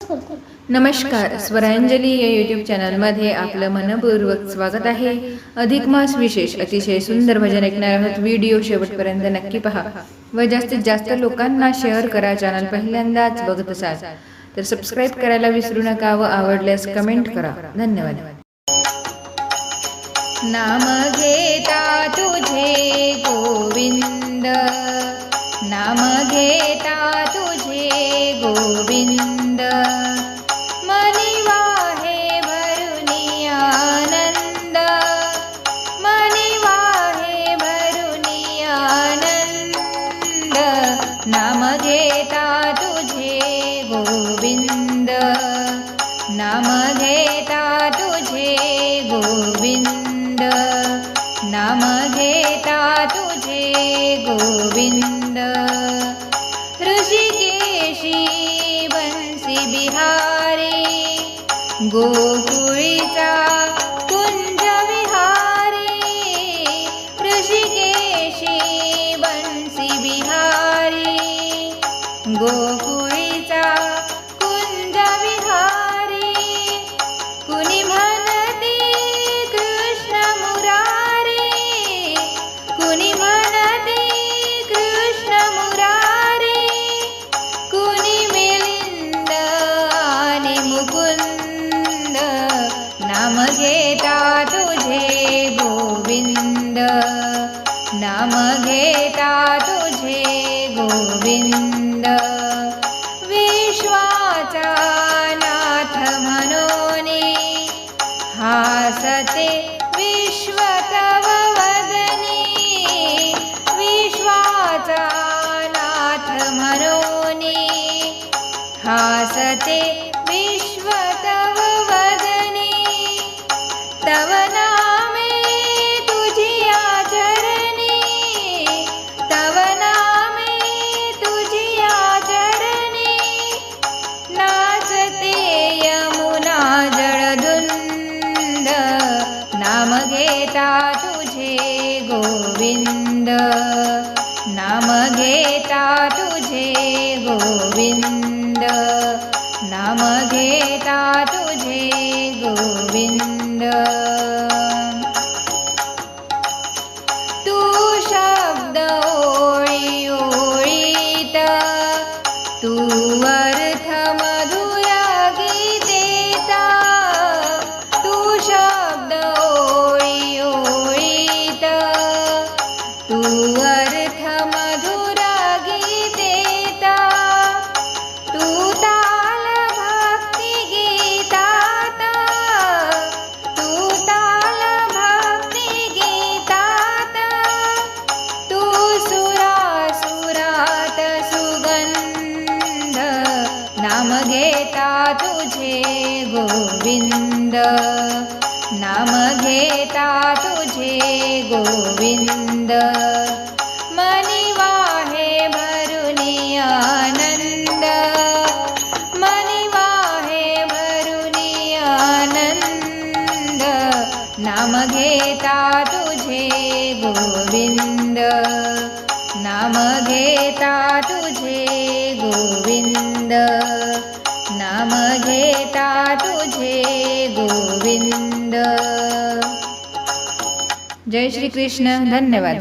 नमस्कार, स्वरांजली या यूट्यूब चॅनलमध्ये आपलं मनपूर्वक स्वागत आहे। अधिक मास विशेष अतिशय सुंदर भजन ऐकणार आहोत। व्हिडिओ शेवटपर्यंत नक्की पहा व जास्तीत जास्त लोकांना शेअर करा। चॅनल पहिल्यांदाच बघत असाल तर सबस्क्राइब करायला विसरू नका व आवडल्यास कमेंट करा। धन्यवाद। नाम घेता तुझे गोविंद, नाम घेता तुझे गोविंद, मनी वाहे भरुनी आनंद, मनी वाहे भरुनी आनंद, नाम घेता तुझे गोविंद, नाम घेता तुझे गोविंद, नाम घेता तुझे गोविंद, ऋषिकेशी बंसी बिहारी, गोकुळीचा कुंज विहारी, ऋषिकेशी बंसी बिहारी, गोकुळीचा कुंज विहारी, कुणी म्हणते कृष्ण मुरारी, कुणी म्हणते कृष्ण मुरारी, कुणी मिलिंद आणि मुकुंद, नाम घेता तुझे गोविंद, नाम घेता तुझे गोविंद, विश्वाचा नाथ म्हणूनी हासते विश्व तव वदनी, विश्वाचा नाथ म्हणूनी हासते विश्व तव वदनी, तव नामे तुझी आचरणी, तव नामे तुझी आचरणी, नाचते यमुना जळधुंद, नाम घेता तुझे गोविंद, नाम घेता तुझे गोविंद, नाम घेता तुझे गोविंद, तू शब्द ओळी ओळीत, तू अर्थ मधुर गीतेता, तू शब्द ओळी ओळीत, तू अर्थ मधुर गीतेता, तू ताल भक्ती गीतात, तू ताल भक्ती गीतात, तू सुरासुरात सुगंध, नाम घेता तुझे गोविंद, नाम घेता तुझे गोविंद, मनी वाहे भरुनी आनंद, मनी वाहे भरुनी आनंद, नाम घेता तुझे गोविंद, नाम घेता तुझे गोविंद, नाम घेता तुझे गोविंद। जय श्री कृष्ण। धन्यवाद।